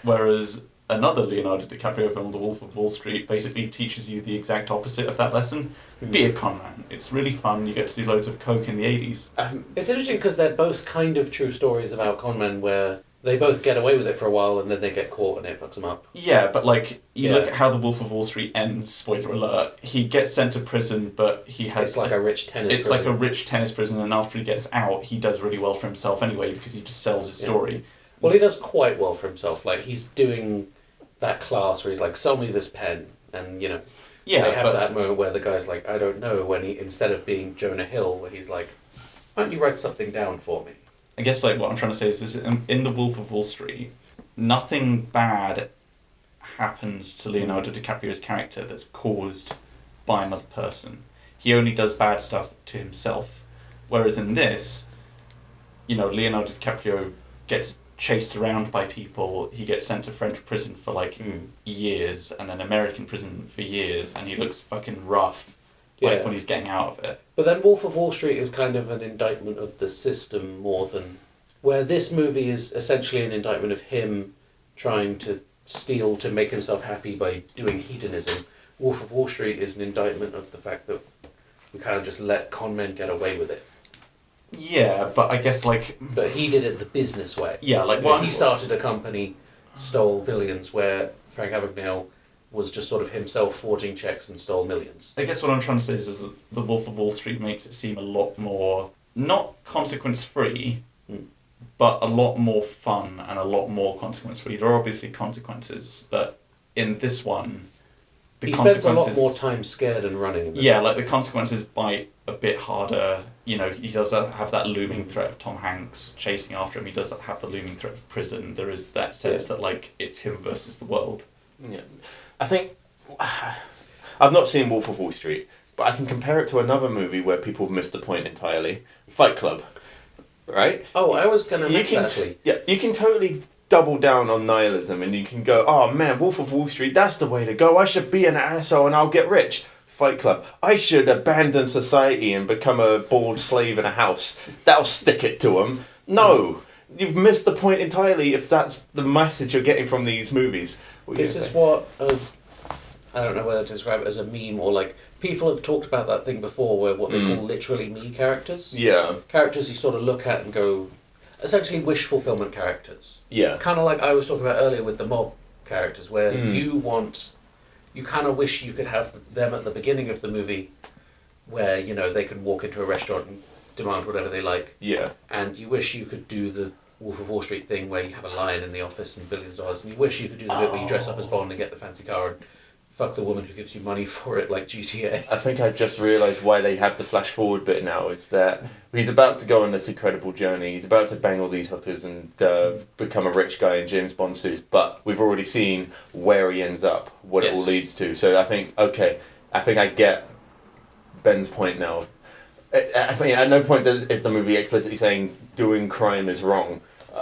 Whereas another Leonardo DiCaprio film, The Wolf of Wall Street, basically teaches you the exact opposite of that lesson. Be a con man. It's really fun. You get to do loads of coke in the 80s. It's interesting because they're both kind of true stories about con men where They both get away with it for a while, and then they get caught, and it fucks them up. Yeah, but like you look Yeah. at how The Wolf of Wall Street ends. Spoiler alert: he gets sent to prison, but he has It's like a rich tennis. it's prison. like a rich tennis prison, and after he gets out, he does really well for himself anyway because he just sells his story. Well, he does quite well for himself. Like he's doing that class where he's like, "Sell me this pen," and Yeah, they have but that moment where the guy's like, "I don't know," when he instead of being Jonah Hill, where he's like, "Why don't you write something down for me?" I guess like what I'm trying to say is in The Wolf of Wall Street, nothing bad happens to Leonardo DiCaprio's character that's caused by another person. He only does bad stuff to himself. Whereas in this, Leonardo DiCaprio gets chased around by people. He gets sent to French prison for like years, and then American prison for years, and he looks fucking rough. Like when he's getting out of it. But then Wolf of Wall Street is kind of an indictment of the system more than where this movie is essentially an indictment of him trying to steal to make himself happy by doing hedonism. Wolf of Wall Street is an indictment of the fact that we kind of just let con men get away with it. Yeah, but I guess like. But he did it the business way. Yeah, like what he started a company, stole billions, where Frank Abagnale was just sort of himself forging checks and stole millions. I guess what I'm trying to say is that The Wolf of Wall Street makes it seem a lot more not consequence free, but a lot more fun and a lot more consequence free. There are obviously consequences, but in this one, he spends a lot more time scared and running. In this one. Like the consequences bite a bit harder. He does have that looming threat of Tom Hanks chasing after him. He does have the looming threat of prison. There is that sense that like it's him versus the world. Yeah, I think I've not seen Wolf of Wall Street, but I can compare it to another movie where people have missed the point entirely. Fight Club, right? Oh, I was going to mention actually. Yeah, you can totally double down on nihilism, and you can go, "Oh man, Wolf of Wall Street, that's the way to go. I should be an asshole and I'll get rich." Fight Club, I should abandon society and become a bored slave in a house. That'll stick it to them. No. You've missed the point entirely if that's the message you're getting from these movies. This is what I don't know whether to describe it as a meme or like people have talked about that thing before, where what they call literally me characters. Yeah. Characters you sort of look at and go, essentially wish fulfillment characters. Yeah. Kind of like I was talking about earlier with the mob characters, where you kind of wish you could have them at the beginning of the movie, where they can walk into a restaurant and demand whatever they like. Yeah. And you wish you could do the Wolf of Wall Street thing where you have a lion in the office and billions of dollars, and you wish you could do the bit where you dress up as Bond and get the fancy car and fuck the woman who gives you money for it, like GTA. I think I just realised why they have the flash forward bit now, is that he's about to go on this incredible journey, he's about to bang all these hookers and become a rich guy in James Bond suits, but we've already seen where he ends up, what it all leads to. So I think I get Ben's point now. I mean, at no point is the movie explicitly saying doing crime is wrong.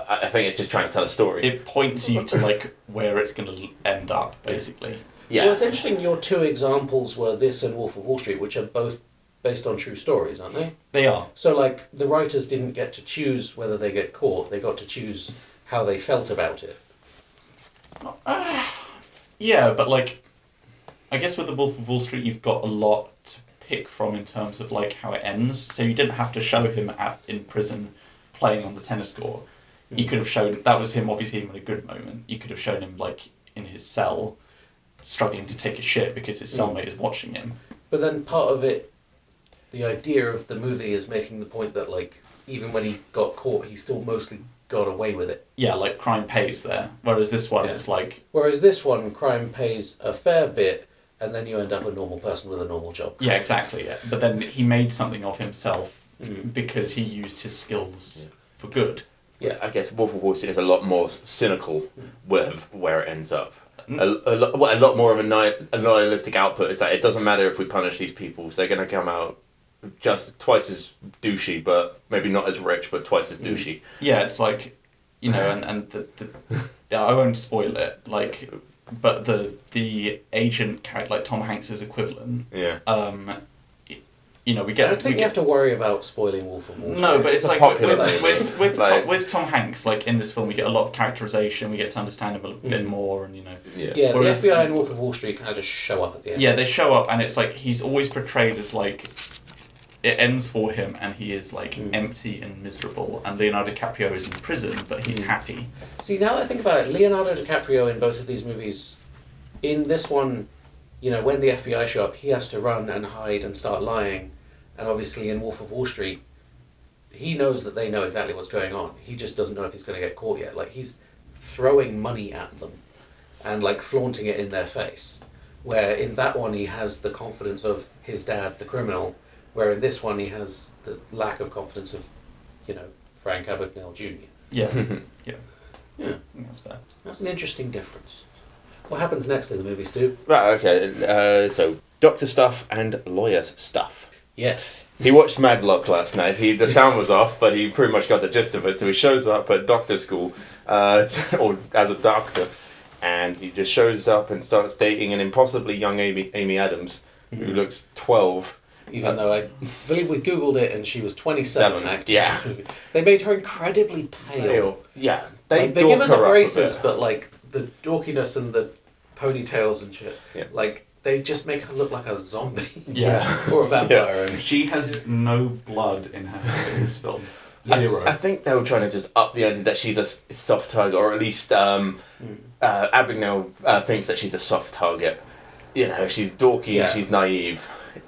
I think it's just trying to tell a story. It points you to like where it's going to end up, basically. Yeah. Well, it's interesting. Your two examples were this and Wolf of Wall Street, which are both based on true stories, aren't they? They are. So, like, the writers didn't get to choose whether they get caught. They got to choose how they felt about it. Yeah, but like, I guess with the Wolf of Wall Street, you've got a lot to pick from in terms of like how it ends. So you didn't have to show him in prison playing on the tennis court. You could have shown that was him, obviously him in a good moment. You could have shown him like in his cell, struggling to take a shit because his cellmate is watching him. But then part of it, the idea of the movie is making the point that like even when he got caught, he still mostly got away with it. Yeah, like crime pays there. Whereas this one, it's like. Whereas this one, crime pays a fair bit, and then you end up a normal person with a normal job. Yeah, exactly. Yeah. But then he made something of himself because he used his skills for good. Yeah, I guess Wolf of Wall Street is a lot more cynical with where it ends up. A lot more of a nihilistic output is that it doesn't matter if we punish these people, so they're going to come out just twice as douchey, but maybe not as rich, but twice as douchey. Yeah, it's like, and I won't spoil it, like, but the agent character, like Tom Hanks's equivalent. Yeah. We get. I don't think you have to worry about spoiling Wolf of Wall Street. No, but it's like popular with Tom Hanks, like in this film, we get a lot of characterization. We get to understand him a bit more, and Yeah, whereas, the FBI and Wolf of Wall Street kind of just show up at the end. Yeah, they show up, and it's like he's always portrayed as like it ends for him, and he is like empty and miserable. And Leonardo DiCaprio is in prison, but he's happy. See, now that I think about it, Leonardo DiCaprio in both of these movies, in this one, when the FBI show up, he has to run and hide and start lying. And obviously in Wolf of Wall Street, he knows that they know exactly what's going on. He just doesn't know if he's going to get caught yet. Like, he's throwing money at them and, like, flaunting it in their face. Where in that one, he has the confidence of his dad, the criminal, where in this one, he has the lack of confidence of, Frank Abagnale Jr. Yeah. Yeah. I think that's fair. That's an interesting difference. What happens next in the movie, Stu? Right, okay. So, doctor stuff and lawyer stuff. Yes. He watched Madlock last night. The sound was off, but he pretty much got the gist of it. So he shows up at doctor school, or as a doctor, and he just shows up and starts dating an impossibly young Amy Adams, who looks 12. Even though I believe we Googled it and she was 27 acting in this movie. They made her incredibly pale. Yeah. They give her the braces, but like the dorkiness and the ponytails and shit, they just make her look like a zombie. Yeah. Or a vampire. Yeah. She has no blood in her in this film. Zero. I think they were trying to just up the ante that she's a soft target, or at least Abigail thinks that she's a soft target. She's dorky and she's naive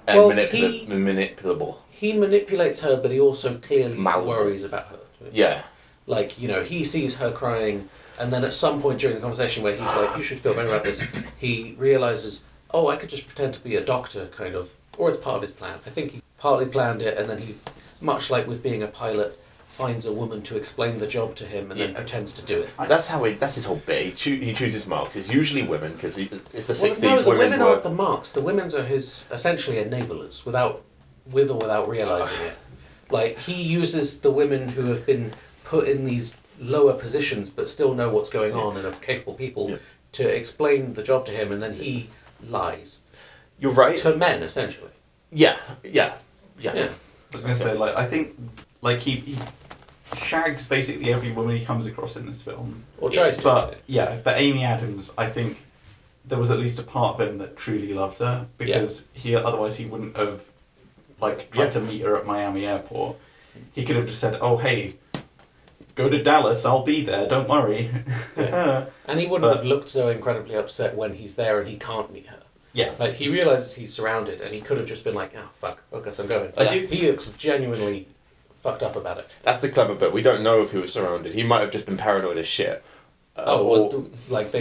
and manipulable. He manipulates her, but he also clearly worries about her. Yeah. Like, he sees her crying, and then at some point during the conversation where he's like, you should feel better about this, he realises, oh, I could just pretend to be a doctor, kind of. Or it's part of his plan. I think he partly planned it, and then he, much like with being a pilot, finds a woman to explain the job to him and then pretends to do it. That's his whole bit. He chooses marks. It's usually women, because it's the 60s. No, the women aren't the marks. The women are his, essentially, enablers, with or without realising it. Like, he uses the women who have been put in these lower positions but still know what's going on and are capable people to explain the job to him, and then he lies. You're right. To men, essentially. Yeah. I was going to say, I think, he shags basically every woman he comes across in this film. Or tries to. But Amy Adams, I think there was at least a part of him that truly loved her, because otherwise he wouldn't have, tried to meet her at Miami airport. He could have just said, oh, hey, go to Dallas, I'll be there, don't worry. Yeah. And he wouldn't have looked so incredibly upset when he's there and he can't meet her. Yeah. Like, he realises he's surrounded, and he could have just been like, oh, fuck, I guess I'm going. He looks genuinely fucked up about it. That's the clever bit. We don't know if he was surrounded. He might have just been paranoid as shit. They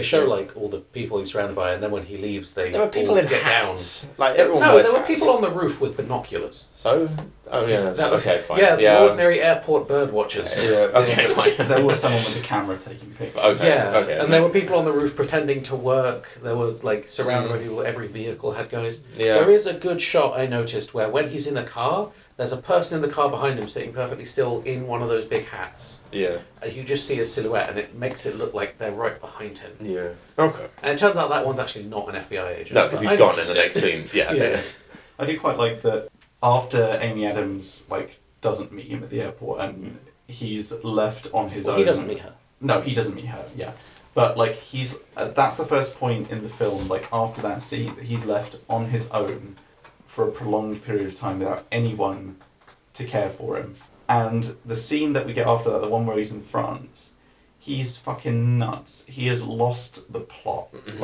show, all the people he's surrounded by, and then when he leaves, there were people in get hats. down. Like, everyone No, wears there were hats. people on the roof with binoculars. So? Oh, yeah. Okay, fine. Yeah, the ordinary airport bird watchers. Yeah, okay, fine. There was someone with a camera taking pictures. Okay. And there were people on the roof pretending to work. There were, surrounded by people. Every vehicle had guys. Yeah. There is a good shot I noticed where when he's in the car, there's a person in the car behind him sitting perfectly still in one of those big hats. Yeah. You just see his silhouette, and it makes it look like they're right behind him. Yeah. Okay. And it turns out that one's actually not an FBI agent. No, because he's gone in the next scene. Yeah. Yeah. I do quite like that after Amy Adams, doesn't meet him at the airport, and he's left on his own. He doesn't meet her. No, he doesn't meet her, yeah. But, he's... that's the first point in the film, after that scene, that he's left on his own for a prolonged period of time without anyone to care for him. And the scene that we get after that, the one where he's in France, he's fucking nuts. He has lost the plot. And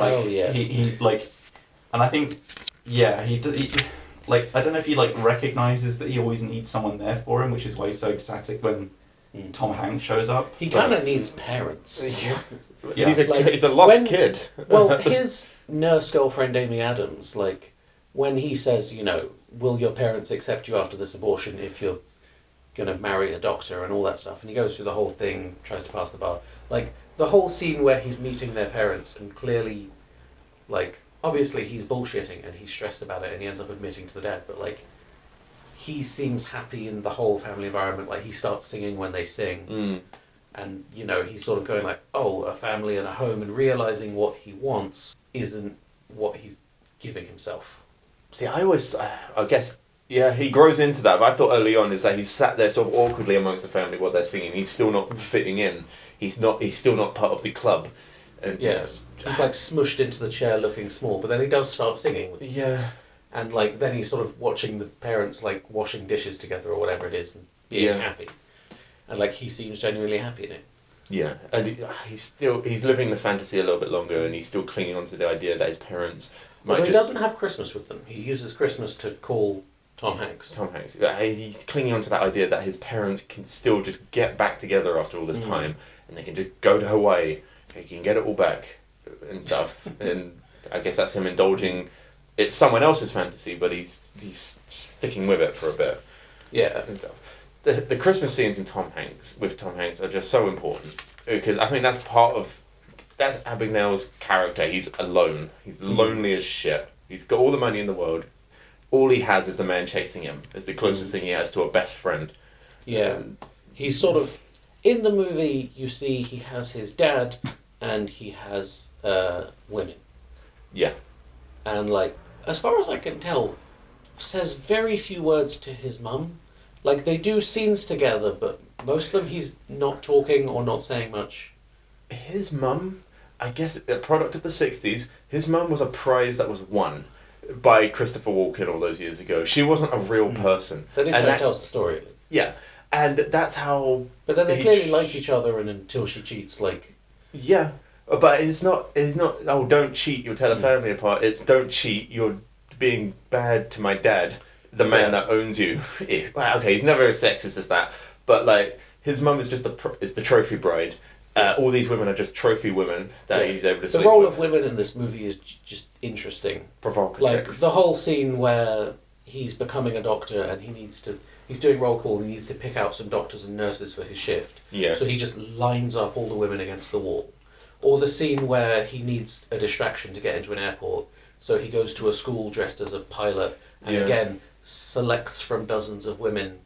I think, I don't know if he recognises that he always needs someone there for him, which is why he's so ecstatic when Tom Hanks shows up. He kind of needs parents. Yeah. He's a lost kid. Well, his nurse girlfriend Amy Adams, when he says, will your parents accept you after this abortion if you're going to marry a doctor and all that stuff, and he goes through the whole thing, tries to pass the bar. The whole scene where he's meeting their parents and clearly, obviously he's bullshitting and he's stressed about it and he ends up admitting to the dad, but he seems happy in the whole family environment. He starts singing when they sing, and he's sort of going a family and a home, and realising what he wants isn't what he's giving himself. See, I guess, he grows into that, but I thought early on is that he's sat there sort of awkwardly amongst the family while they're singing. He's still not fitting in. He's still not part of the club. And he's smushed into the chair looking small, but then he does start singing. Yeah. and like then he's sort of watching the parents like washing dishes together or whatever it is and being happy, and like he seems genuinely happy in it. Yeah, and he's living the fantasy a little bit longer, and he's still clinging on to the idea that his parents might Although he just. doesn't have Christmas with them. He uses Christmas to call Tom Hanks. Tom Hanks. He's clinging on to that idea that his parents can still just get back together after all this time, and they can just go to Hawaii. He can get it all back and stuff. And I guess that's him indulging. It's someone else's fantasy, but he's sticking with it for a bit. Yeah. And stuff. The Christmas scenes with Tom Hanks are just so important because I think that's that's Abagnale's character. He's alone. He's lonely as shit. He's got all the money in the world. All he has is the man chasing him. It's the closest thing he has to a best friend. Yeah. He's sort of in the movie. You see, he has his dad, and he has women. Yeah. And like, as far as I can tell, says very few words to his mum. Like, they do scenes together, but most of them he's not talking or not saying much. His mum, I guess, a product of the 60s, his mum was a prize that was won by Christopher Walken all those years ago. She wasn't a real person. That is how it tells the story. Yeah. And that's how... But then they clearly like each other, and until she cheats, like... Yeah. But it's not, oh, don't cheat, you'll tear the family apart. It's, don't cheat, you're being bad to my dad. The man that owns you. Okay, he's never as sexist as that, but like his mum is just the trophy bride. All these women are just trophy women that he's able to sleep with. The role of women in this movie is just interesting. Provocative. Like the whole scene where he's becoming a doctor and he's doing roll call and he needs to pick out some doctors and nurses for his shift. Yeah. So he just lines up all the women against the wall. Or the scene where he needs a distraction to get into an airport, so he goes to a school dressed as a pilot and again selects from dozens of women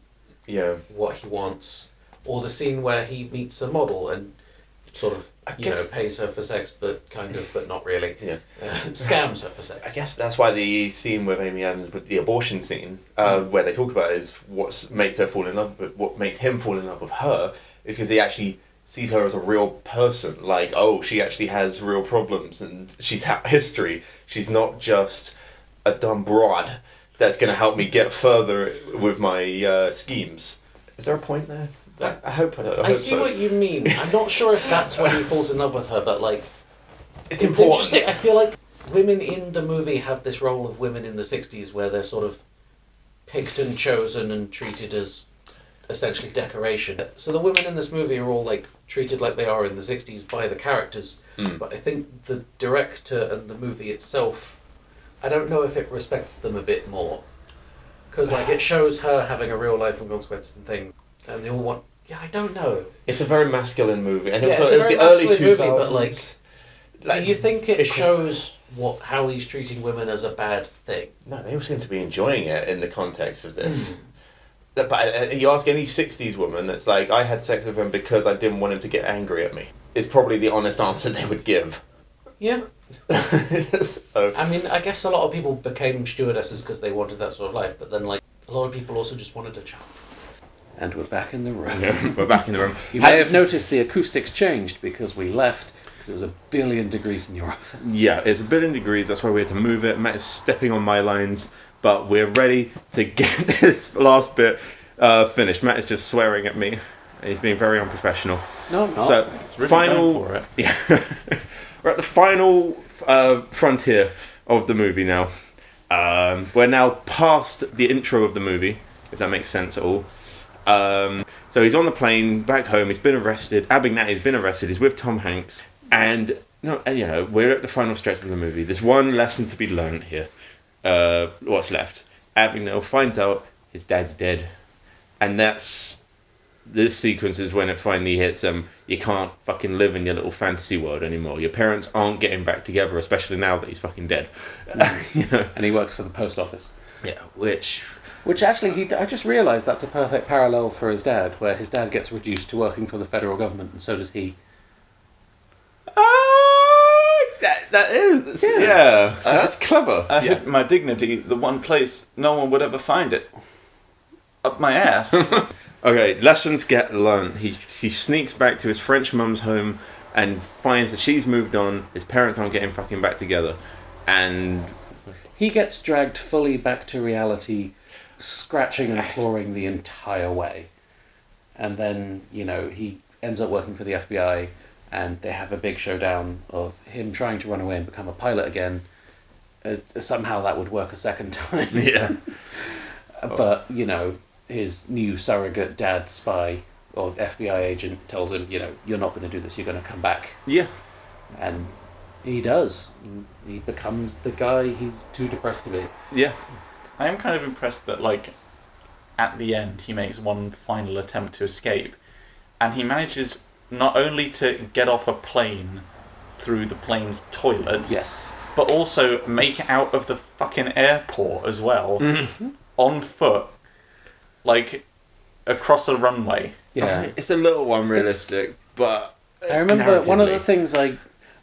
what he wants. Or the scene where he meets a model and sort of pays her for sex, but not really. Yeah. Scams her for sex. I guess that's why the scene with Amy Adams, with the abortion scene, where they talk about it, is what makes her fall in love with, what makes him fall in love with her, is because he actually sees her as a real person. Like, oh, she actually has real problems and she's had history. She's not just a dumb broad that's going to help me get further with my schemes. Is there a point there? I hope I see what you mean. I'm not sure if that's when he falls in love with her, but like... It's important. Interesting. I feel like women in the movie have this role of women in the 60s where they're sort of picked and chosen and treated as essentially decoration. So the women in this movie are all like treated like they are in the 60s by the characters, but I think the director and the movie itself, I don't know if it respects them a bit more. Because like it shows her having a real life and consequences and things, and they all want... Yeah, I don't know. It's a very masculine movie, and it was the early 2000s. Movie, but like, do you think it shows how he's treating women as a bad thing? No, they all seem to be enjoying it in the context of this. But you ask any 60s woman that's like, I had sex with him because I didn't want him to get angry at me, is probably the honest answer they would give. Yeah. So, I mean, I guess a lot of people became stewardesses because they wanted that sort of life, but then like a lot of people also just wanted a child. And we're back in the room. We're back in the room. You may have noticed the acoustics changed because we left because it was 1 billion degrees in your office. Yeah, it's 1 billion degrees, that's why we had to move it. Matt is stepping on my lines, but we're ready to get this last bit finished. Matt is just swearing at me. He's being very unprofessional. No, I'm not. So, It's really final... going for it. Yeah. We're at the final frontier of the movie now. We're now past the intro of the movie, if that makes sense at all. So he's on the plane back home. He's been arrested. Abagnale's been arrested. He's with Tom Hanks, and we're at the final stretch of the movie. There's one lesson to be learned here. What's left? Abagnale finds out his dad's dead, and this sequence is when it finally hits him. You can't fucking live in your little fantasy world anymore. Your parents aren't getting back together, especially now that he's fucking dead. And he works for the post office. Yeah, which actually, I just realised that's a perfect parallel for his dad, where his dad gets reduced to working for the federal government, and so does he. That is, yeah. That's clever. I hid my dignity, the one place no one would ever find it. Up my ass. Okay, lessons get learned. He sneaks back to his French mum's home and finds that she's moved on. His parents aren't getting fucking back together, and he gets dragged fully back to reality, scratching and clawing the entire way. And then, he ends up working for the FBI, and they have a big showdown of him trying to run away and become a pilot again. Somehow that would work a second time. Yeah. But, his new surrogate dad spy or FBI agent tells him, you're not going to do this, you're going to come back. Yeah. And he does. He becomes the guy he's too depressed to be. Yeah. I am kind of impressed that, at the end, he makes one final attempt to escape, and he manages not only to get off a plane through the plane's toilet, Yes. but also make it out of the fucking airport as well, on foot, across a runway. Yeah. It's a little unrealistic, but I remember one of the narratively. things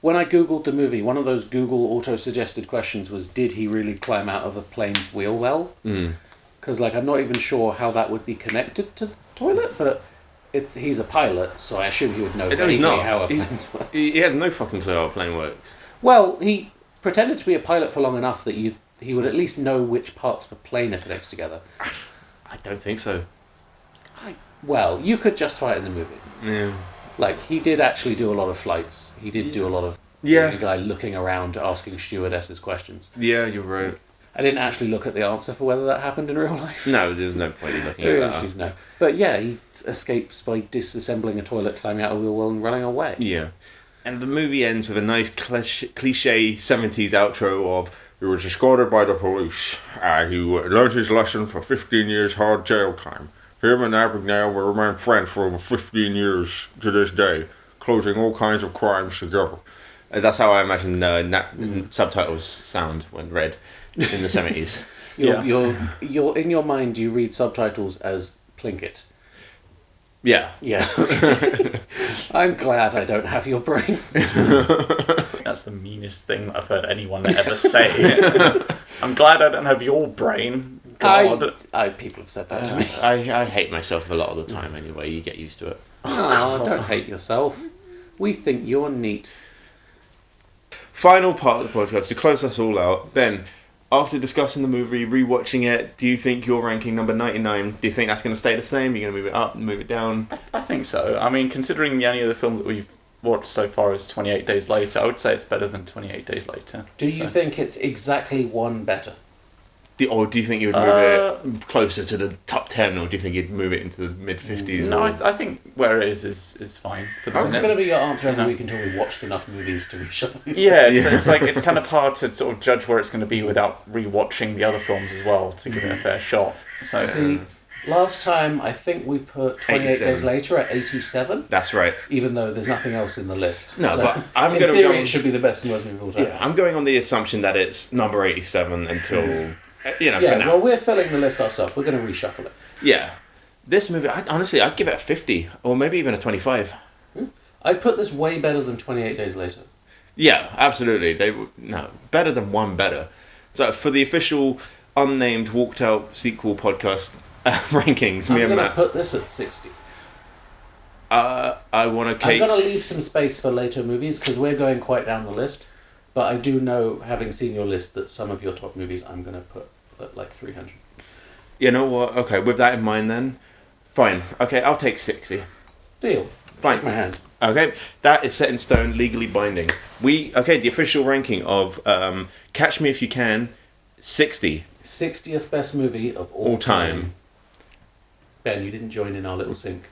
when I googled the movie, one of those Google auto-suggested questions was, did he really climb out of a plane's wheel well? Because I'm not even sure how that would be connected to the toilet, but he's a pilot, so I assume he would know vaguely how a plane's work. He has no fucking clue how a plane works. Well, he pretended to be a pilot for long enough that he would at least know which parts of a plane are connected together. I don't think so. Well, you could justify it in the movie. Yeah. He did actually do a lot of flights. He did do a lot of Yeah. being a guy looking around asking stewardesses questions. Yeah, you're right. I didn't actually look at the answer for whether that happened in real life. No, there's no point in looking at that. No. But yeah, he escapes by disassembling a toilet, climbing out a wheel well, and running away. Yeah. And the movie ends with a nice cliche 70s outro of, he was escorted by the police. He learned his lesson for 15 years hard jail time. Him and Abigail will remain friends for over 15 years to this day, closing all kinds of crimes together. That's how I imagine subtitles sound when read in the 70s. You're in your mind, you read subtitles as Plinkett. Yeah. Yeah. I'm glad I don't have your brains. That's the meanest thing that I've heard anyone ever say. I'm glad I don't have your brain. God. People have said that to me. I hate myself a lot of the time anyway. You get used to it. Oh, don't hate yourself. We think you're neat. Final part of the podcast to close us all out. Ben, after discussing the movie, rewatching it, do you think you're ranking number 99? Do you think that's going to stay the same? You're going to move it up, move it down? I think so. I mean, considering the only other film that we've watched so far is 28 Days Later, I would say it's better than 28 Days Later. Do you think it's exactly one better? Or do you think you would move it closer to the top 10, or do you think you'd move it into the mid-50s? No, I think where it is fine for the That's minute. going to be your answer every week until we've watched enough movies to reshuffle. Yeah, it's kind of hard to sort of judge where it's going to be without rewatching the other films as well to give it a fair shot. So See, last time I think we put 28 Days 87. Later at 87, That's right. even though there's nothing else in the list. No, So, but I'm in going to theory, go... it should be the best and worst movie of all time. Yeah, I'm going on the assumption that it's number 87 until, for Yeah, now. well, we're filling the list ourselves. We're going to reshuffle it. Yeah. This movie, honestly, I'd give it a 50, or maybe even a 25. I'd put this way better than 28 Days Later. Yeah, absolutely. Better than one better. So for the official unnamed Walked Out sequel podcast rankings, me I'm and going to Matt, put this at 60. I want to I'm going to leave some space for later movies because we're going quite down the list. But I do know, having seen your list, that some of your top movies I'm going to put at 300. You know what? Okay, with that in mind then, fine. Okay, I'll take 60. Deal. Fine. Take my hand. Okay, that is set in stone, legally binding. The official ranking of Catch Me If You Can, 60. 60th best movie of All time. Ben, you didn't join in our little sync.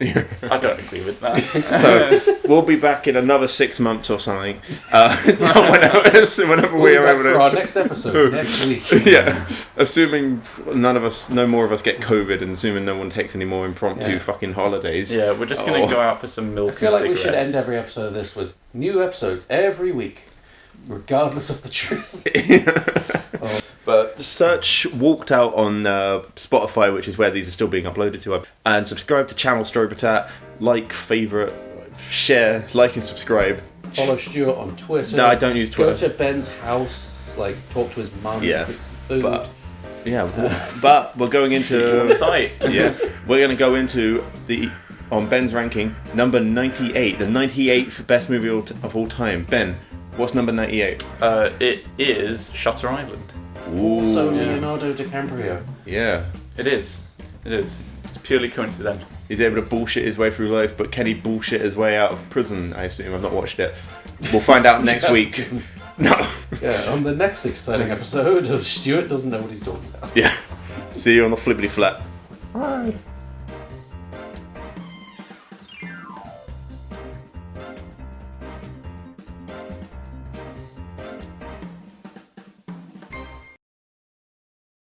I don't agree with that. So we'll be back in another 6 months or something. Whenever we are able for to. our next episode, next week. Yeah, assuming no more of us get COVID, and assuming no one takes any more impromptu fucking holidays. Yeah, we're just going to go out for some milk I feel like and we should cigarettes. end every episode of this with new episodes every week, regardless of the truth. But search Walked Out on Spotify, which is where these are still being uploaded to, and subscribe to Channel Story Potat. Like, favourite, share, like and subscribe. Follow Stuart on Twitter. No, I don't use Twitter. Go to Ben's house, talk to his mum, Yeah, cook some food. But we're going into On site. we're going to go into on Ben's ranking number 98, the 98th best movie of all time. Ben, what's number 98? It is Shutter Island. Also Ooh. Leonardo DiCaprio. Yeah. It is. It's purely coincidental. He's able to bullshit his way through life, but can he bullshit his way out of prison? I assume. I've not watched it. We'll find out next week. No. Yeah, on the next exciting episode of Stuart Doesn't Know What He's Talking About. Yeah. See you on the flippity flap. Bye.